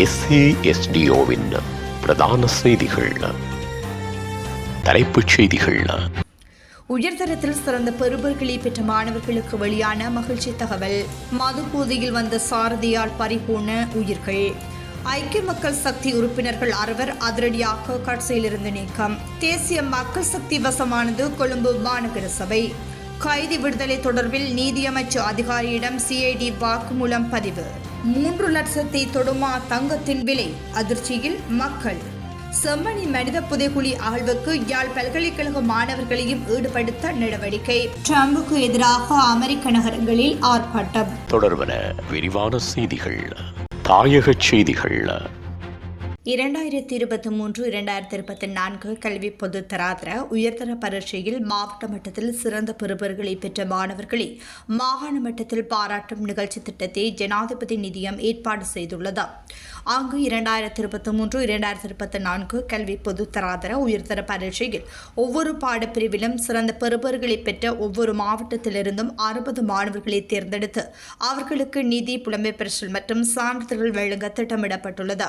SASDOவின் பிரதான செய்திகள். தலைப்புச் செய்திகள். உயர்தரத்தில் சிறந்த பெறுபர்களை பெற்ற மாணவர்களுக்கு வெளியான மகிழ்ச்சி தகவல். மது போதையில் வந்த சாரதியால் பறிபோன உயிர்கள். ஐக்கிய மக்கள் சக்தி உறுப்பினர்கள் 6 அதிரடியாக கட்சியிலிருந்து நீக்கம். தேசிய மக்கள் சக்தி வசமானது கொழும்பு மாநகர சபை. கைதி விடுதலை தொடர்பில் நீதியமைச்சு அதிகாரியிடம் CID வாக்குமூலம் பதிவு. 3 லட்சத்தை தொடுமா தங்கத்தின் விலை? அதிர்ச்சியில் மக்கள். செம்மணி மனித புதைகுழி அகழ்வுக்கு யாழ் பல்கலைக்கழக மாணவர்களையும் ஈடுபடுத்த நடவடிக்கை. ட்ரம்புக்கு எதிராக அமெரிக்க நகரங்களில் ஆர்ப்பாட்டம். தொடர்பன விரிவான செய்திகள். தாயக செய்திகள். 2023-2024 கல்வி பொதுத்தராதர உயர்தர பரீட்சையில் மாவட்ட மட்டத்தில் சிறந்த பெறுபர்களை பெற்ற மாணவர்களை மாகாண மட்டத்தில் பாராட்டும் நிகழ்ச்சி திட்டத்தை ஜனாதிபதி நிதியம் ஏற்பாடு செய்துள்ளது. அங்கு 2023-2024 கல்வி பொதுத்தராதர உயர்தர பரீட்சையில் ஒவ்வொரு பாடப்பிரிவிலும் சிறந்த பெறுபர்களை பெற்ற ஒவ்வொரு மாவட்டத்திலிருந்தும் 60 மாணவர்களை தேர்ந்தெடுத்து அவர்களுக்கு நிதி, புலமை பரிசில் மற்றும் சான்றிதழ்கள் வழங்க திட்டமிடப்பட்டுள்ளது.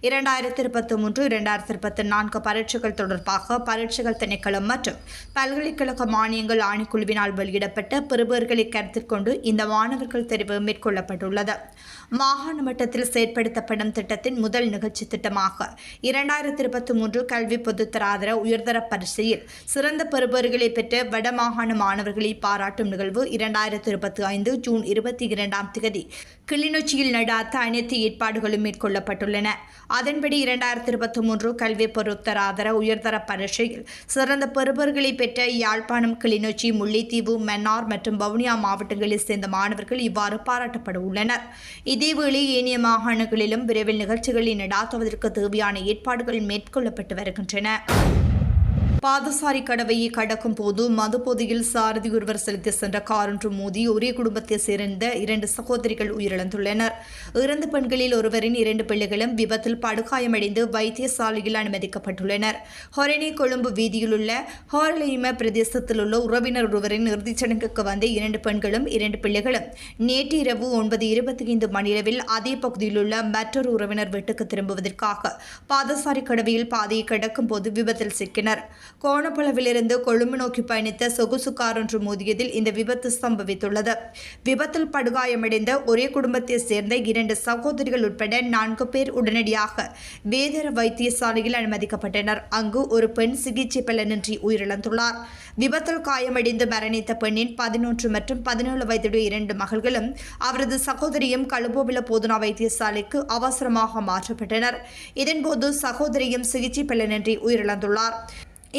2023-2024 பரீட்சைகள் தொடர்பாக பரீட்சைகள் திணைக்களம் மற்றும் பல்கலைக்கழக மானியங்கள் ஆணைக்குழுவினால் வெளியிடப்பட்ட பெறுபர்களை கருத்தில் கொண்டு இந்த மாணவர்கள் தெரிவு மேற்கொள்ளப்பட்டுள்ளது. மாகாண மட்டத்தில் செயற்படுத்தப்படும் திட்டத்தின் முதல் நிகழ்ச்சி திட்டமாக 2023 கல்வி பொதுத்தராதர உயர்தர பரீட்சையில் சிறந்த பெறுபர்களை பெற்ற வடமாகாண மாணவர்களை பாராட்டும் நிகழ்வு 2025 ஜூன் 22 கிளிநொச்சியில் நடாத்த அனைத்து ஏற்பாடுகளும் மேற்கொள்ளப்பட்டுள்ளன. அதன்படி 2023 கல்வி பொதுத்தராதர உயர்தர பரீட்சையில் சிறந்த பெறுபர்களை பெற்ற யாழ்ப்பாணம், கிளிநொச்சி, முல்லைத்தீவு, மன்னார் மற்றும் வவுனியா மாவட்டங்களைச் சேர்ந்த மாணவர்கள் இவ்வாறு பாராட்டப்பட உள்ளனர். இதேவேளை ஏனைய மாகாணங்களிலும் விரைவில் நிகழ்ச்சிகளை நடாத்துவதற்கு தேவையான ஏற்பாடுகள் மேற்கொள்ளப்பட்டு வருகின்றன. பாதசாரி கடவையை கடக்கும் போது மதுபோதையில் சாரதி ஒருவர் செலுத்தி சென்ற காரொன்று மோதி ஒரே குடும்பத்தை சேர்ந்த 2 சகோதரிகள் உயிரிழந்துள்ளனர். இறந்த பெண்களில் ஒருவரின் 2 பிள்ளைகளும் விபத்தில் படுகாயமடைந்து வைத்தியசாலையில் அனுமதிக்கப்பட்டுள்ளனர். ஹொரணி கொழும்பு வீதியில் உள்ள ஹோரலைம பிரதேசத்தில் உள்ள உறவினர் ஒருவரின் இறுதிச் சடங்குக்கு வந்த 2 பெண்களும் 2 பிள்ளைகளும் நேற்று இரவு 9:25 மணியளவில் அதே பகுதியில் உள்ள மற்றொரு உறவினர் வீட்டுக்கு திரும்புவதற்காக பாதசாரி கடவையில் பாதையை கடக்கும் போது விபத்தில் சிக்கினர். கோணப்பளவிலிருந்து கொழும்பு நோக்கி பயணித்த சொகுசு கார் ஒன்று மோதியதில் இந்த விபத்து சம்பவித்துள்ளது. விபத்தில் படுகாயமடைந்த ஒரே குடும்பத்தை சேர்ந்த 2 சகோதரிகள் உட்பட 4 பேர் உடனடியாக வேதர வைத்தியசாலையில் அனுமதிக்கப்பட்டனர். அங்கு ஒரு பெண் சிகிச்சை பலனின்றி உயிரிழந்துள்ளார். விபத்தில் காயமடைந்து மரணித்த பெண்ணின் 11 மற்றும் 17 வயதுடைய 2 மகள்களும் அவரது சகோதரியும் கழுபோவில போதனா வைத்தியசாலைக்கு அவசரமாக மாற்றப்பட்டனர். இதன்போது சகோதரியும் சிகிச்சை பலனின்றி உயிரிழந்துள்ளார்.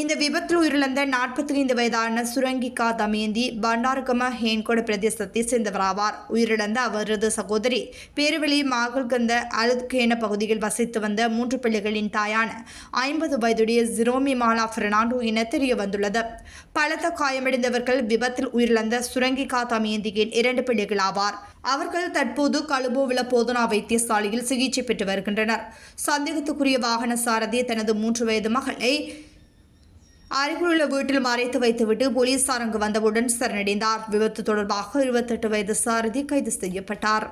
இந்த விபத்தில் உயிரிழந்த 45 வயதான சுரங்கிகா தமயந்தி பண்டாரகம ஹேன்கொட பிரதேசத்தை சேர்ந்தவராவார். உயிரிழந்த அவரது சகோதரி பேருவெளி மாகல்கந்த அலுத்கேன பகுதியில் வசித்து வந்த 3 பிள்ளைகளின் தாயான 50 வயதுடைய ஜிரோமி மாலா பெர்னாண்டோ என தெரிய வந்துள்ளது. பலத்த காயமடைந்தவர்கள் விபத்தில் உயிரிழந்த சுரங்கிகா தமயந்தியின் 2 பிள்ளைகள் ஆவார். அவர்கள் தற்போது கழுபோவில போதனா வைத்தியசாலையில் சிகிச்சை பெற்று வருகின்றனர். சந்தேகத்துக்குரிய வாகன சாரதி தனது 3 வயது மகளை அருகிலுள்ள வீட்டில் மறைத்து வைத்துவிட்டு போலீசார் அங்கு வந்தவுடன் சரணடைந்தார். விபத்து தொடர்பாக 28 வயது சாரதி கைது செய்யப்பட்டார்.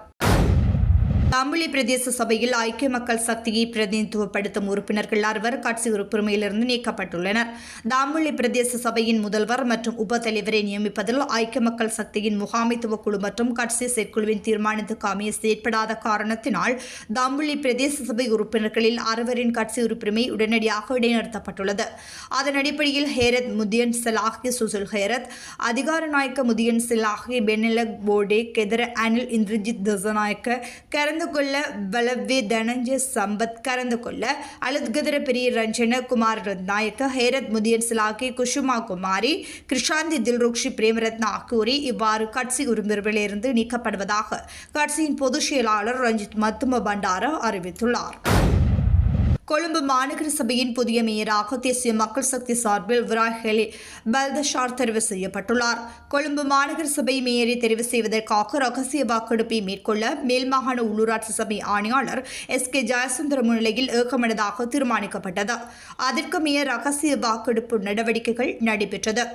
தாம்புள்ளி பிரதேச சபையில் ஐக்கிய மக்கள் சக்தியை பிரதிநிதித்துவப்படுத்தும் உறுப்பினர்கள் 6 கட்சி உறுப்பினரிலிருந்து நீக்கப்பட்டுள்ளனர். தாம்புள்ளி பிரதேச சபையின் முதல்வர் மற்றும் உப தலைவரை நியமிப்பதில் ஐக்கிய மக்கள் சக்தியின் முகாமைத்துவ குழு மற்றும் கட்சி செயற்குழுவின் தீர்மானத்துக்கு அமைய செயற்படாத காரணத்தினால் தாம்புள்ளி பிரதேச சபை உறுப்பினர்களில் 6 கட்சி உறுப்பினரை உடனடியாக இடைநிறுத்தப்பட்டுள்ளது. அதன் அடிப்படையில் ஹேரத் முதியன் செலாஹி சுசுல் ஹேரத், அதிகார நாயக்க முதியன் செலாஹி பெனலக் போர்டே கெதர அனில் இந்திரஜித் தசநாயக்க கரந்த கொள்ள வலவே தனஞ்சய சம்பத் கரந்து கொள்ள அலுத்கதர பெரிய ரஞ்சன குமார் ரத்நாயக்க ஹேரத் முதியன் சிலாக்கி குஷுமா குமாரி கிருஷாந்தி தில்ருக்ஷி பிரேமரத்னா ஆகியோரை இவ்வாறு கட்சி உறுப்பினர்களிலிருந்து நீக்கப்படுவதாக கட்சியின் பொதுச் செயலாளர் ரஞ்சித் மத்தும பண்டார அறிவித்துள்ளார். கொழும்பு மாநகர சபையின் புதிய மேயராக தேசிய மக்கள் சக்தி சார்பில் விராஹெலி பல்தஷார் தெரிவு செய்யப்பட்டுள்ளார். கொழும்பு மாநகர சபை மேயரை தெரிவு செய்வதற்காக ரகசிய வாக்கெடுப்பை மேற்கொள்ள மேல் மாகாண உள்ளூராட்சி சபை ஆணையாளர் SK ஜெயசுந்தர முன்னிலையில் ஏகமனதாக தீர்மானிக்கப்பட்டது. அதற்கு மேயர் ரகசிய வாக்கெடுப்பு நடவடிக்கைகள் நடைபெற்றது.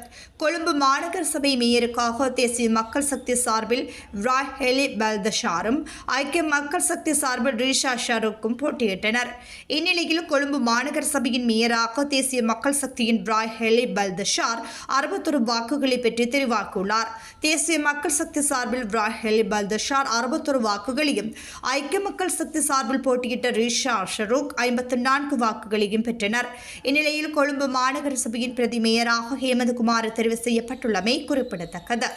கொழும்பு மாநகர சபை மேயருக்காக தேசிய மக்கள் சக்தி சார்பில் விராஹெலி பல்தஷாரும் ஐக்கிய மக்கள் சக்தி சார்பில் ரீஷா ஷருக்கும் போட்டியிட்டனர். இந்நிலையில் கொழும்பு மாநகர சபையின் மேயராக தேசிய மக்கள் சக்தியின் விராஹெலி பல்தஷார் 61 வாக்குகளை பெற்று தெரிவாக்கியுள்ளார். தேசிய மக்கள் சக்தி சார்பில் விராஹெலி பல்தஷார் 61 வாக்குகளையும் ஐக்கிய மக்கள் சக்தி சார்பில் போட்டியிட்ட ரீஷா ஷரூக் 54 வாக்குகளையும் பெற்றனர். இந்நிலையில் கொழும்பு மாநகர சபையின் பிரதி மேயராக ஹேமந்த்குமார் தெரிவு செய்யப்பட்டுள்ளமை குறிப்பிடத்தக்கது.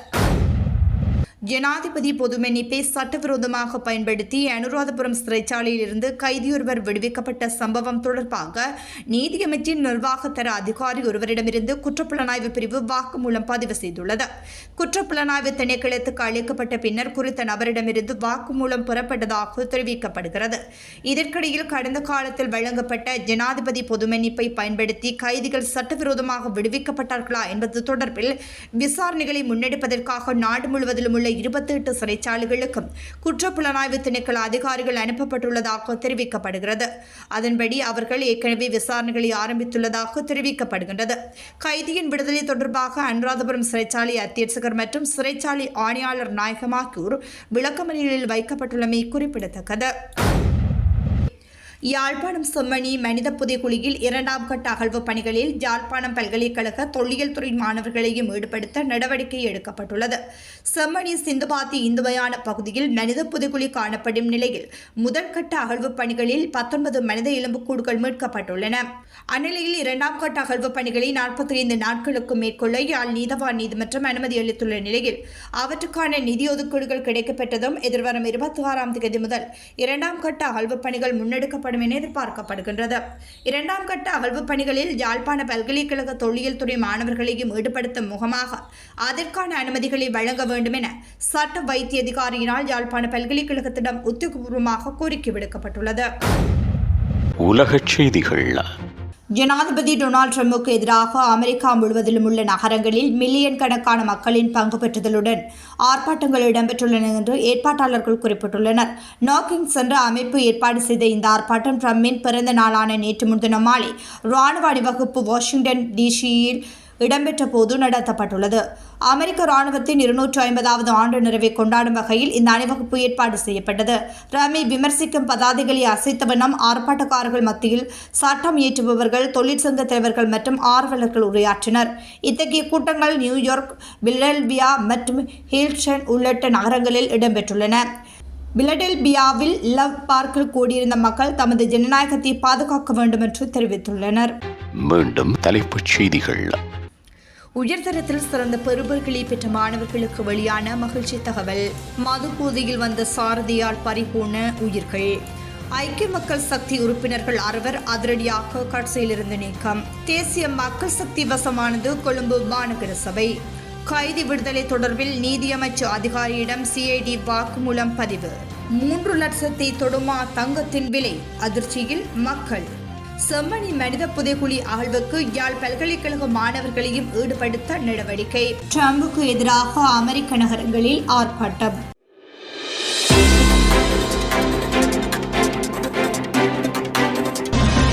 ஜனாதிபதி பொது மன்னிப்பை சட்டவிரோதமாக பயன்படுத்தி அனுராதபுரம் சிறைச்சாலையில் இருந்து கைதியொருவர் விடுவிக்கப்பட்ட சம்பவம் தொடர்பாக நீதியமைச்சின் நிர்வாகத்தர அதிகாரி ஒருவரிடமிருந்து குற்றப்புலனாய்வு பிரிவு வாக்குமூலம் பதிவு செய்துள்ளது. குற்றப்புலனாய்வு திணைக்களத்துக்கு அளிக்கப்பட்ட பின்னர் குறித்த நபரிடமிருந்து வாக்குமூலம் பெறப்பட்டதாக தெரிவிக்கப்படுகிறது. இதற்கிடையில் கடந்த காலத்தில் வழங்கப்பட்ட ஜனாதிபதி பொது மன்னிப்பை பயன்படுத்தி கைதிகள் சட்டவிரோதமாக விடுவிக்கப்பட்டார்களா என்பது தொடர்பில் விசாரணைகளை முன்னெடுப்பதற்காக நாடு முழுவதிலும் உள்ள 28 சிறைச்சாலைகளுக்கும் குற்றப்புலனாய்வு திணைக்கள அதிகாரிகள் அனுப்பப்பட்டுள்ளதாக தெரிவிக்கப்படுகிறது. அதன்படி அவர்கள் ஏற்கனவே விசாரணைகளை ஆரம்பித்துள்ளதாக தெரிவிக்கப்படுகின்றது. கைதியின் விடுதலை தொடர்பாக அனுராதபுரம் சிறைச்சாலை அத்தியட்சகர் மற்றும் சிறைச்சாலை ஆணையாளர் நாயகம் ஆகியோர் விளக்கமறியலில் வைக்கப்பட்டுள்ளமை குறிப்பிடத்தக்கது. யாழ்ப்பாணம் செம்மணி மனித புதைகுழியில் 2ஆம் கட்ட அகழ்வு பணிகளில் யாழ்ப்பாணம் பல்கலைக்கழக தொல்லியல் துறை மாணவர்களையும் ஈடுபடுத்த நடவடிக்கை எடுக்கப்பட்டுள்ளது. செம்மணி சிந்துபாத்தி இந்துமயான பகுதியில் மனித புதைகுழி காணப்படும் நிலையில் முதல் கட்ட அகழ்வு பணிகளில் 19 மனித எலும்புக்கூடுகள் மீட்கப்பட்டுள்ளன. அந்நிலையில் 2ஆம் கட்ட அகழ்வு பணிகளை 45 நாட்களுக்கு மேற்கொள்ள யாழ் நீதவான் நீதிமன்றம் அனுமதி அளித்துள்ள நிலையில் அவற்றுக்கான நிதி ஒதுக்கீடுகள் கிடைக்கப்பெற்றதும் எதிர்வரும் 26ஆம் தேதி முதல் 2ஆம் கட்ட அகழ்வு பணிகள் முன்னெடுக்கப்படும் என எதிர்பார்க்கப்படுகின்றது. 2ஆம் கட்ட அகழ்வு பணிகளில் யாழ்ப்பாண பல்கலைக்கழக தொல்லியல் துறை மாணவர்களையும் ஈடுபடுத்தும் முகமாக அதற்கான அனுமதிகளை வழங்க வேண்டும் என சட்ட வைத்திய அதிகாரியினால் யாழ்ப்பாண பல்கலைக்கழகத்திடம் உத்தியோகபூர்வமாக கோரிக்கை விடுக்கப்பட்டுள்ளது. உலகச் செய்திகள். ஜனாதிபதி டொனால்ட் ட்ரம்புக்கு எதிராக அமெரிக்கா முழுவதிலும் உள்ள நகரங்களில் மில்லியன் கணக்கான மக்களின் பங்கு பெற்றுதலுடன் ஆர்ப்பாட்டங்கள் இடம்பெற்றுள்ளன என்று ஏற்பாட்டாளர்கள் குறிப்பிட்டுள்ளனர். நாக்கிங்ஸ் என்ற அமைப்பு ஏற்பாடு செய்த இந்த ஆர்ப்பாட்டம் ட்ரம்பின் பிறந்த நாளான நேற்று முன்தினம் மாலை இராணுவ அணிவகுப்பு வாஷிங்டன் டிசியில் இடம்பெற்ற போது நடத்தப்பட்டுள்ளது. அமெரிக்க இராணுவத்தின் 250வது ஆண்டு நிறைவை கொண்டாடும் வகையில் இந்த அணிவகுப்பு ஏற்பாடு செய்யப்பட்டது. ட்ரம்பை விமர்சிக்கும் பதாதைகளை அசைத்த வண்ணம் ஆர்ப்பாட்டக்காரர்கள் மத்தியில் சட்டம் இயற்றுபவர்கள், தொழிற்சங்க தலைவர்கள் மற்றும் ஆர்வலர்கள் உரையாற்றினர். இத்தகைய கூட்டங்கள் நியூயார்க், பிலடெல்பியா மற்றும் ஹில்டன் உள்ளிட்ட நகரங்களில் இடம்பெற்றுள்ளன. பிலடெல்பியாவில் லவ் பார்க்கில் கூடியிருந்த மக்கள் தமது ஜனநாயகத்தை பாதுகாக்க வேண்டும் என்று தெரிவித்துள்ளனர். மீண்டும் தலைப்புச் செய்திகள். உயர்தரத்தில் சிறந்த பெறுபர்களை பெற்ற மாணவர்களுக்கு வெளியான மகிழ்ச்சி தகவல். மது போதையில் வந்த சாரதியால் பறிபோன உயிர்கள். ஐக்கிய மக்கள் சக்தி உறுப்பினர்கள் 6 அதிரடியாக கட்சியிலிருந்து நீக்கம். தேசிய மக்கள் சக்தி வசமானது கொழும்பு மாநகர சபை. கைதி விடுதலை தொடர்பில் நீதியமைச்சு அதிகாரியிடம் CID வாக்குமூலம் பதிவு. 3 லட்சத்தை தொடுமா தங்கத்தின் விலை? அதிர்ச்சியில் மக்கள். செம்மணி மனித புதைகுழி அகழ்வுக்கு யாழ் பல்கலைக்கழக மாணவர்களையும் ஈடுபடுத்த நடவடிக்கை. ட்ரம்புக்கு எதிராக அமெரிக்க நகரங்களில் ஆர்ப்பாட்டம்.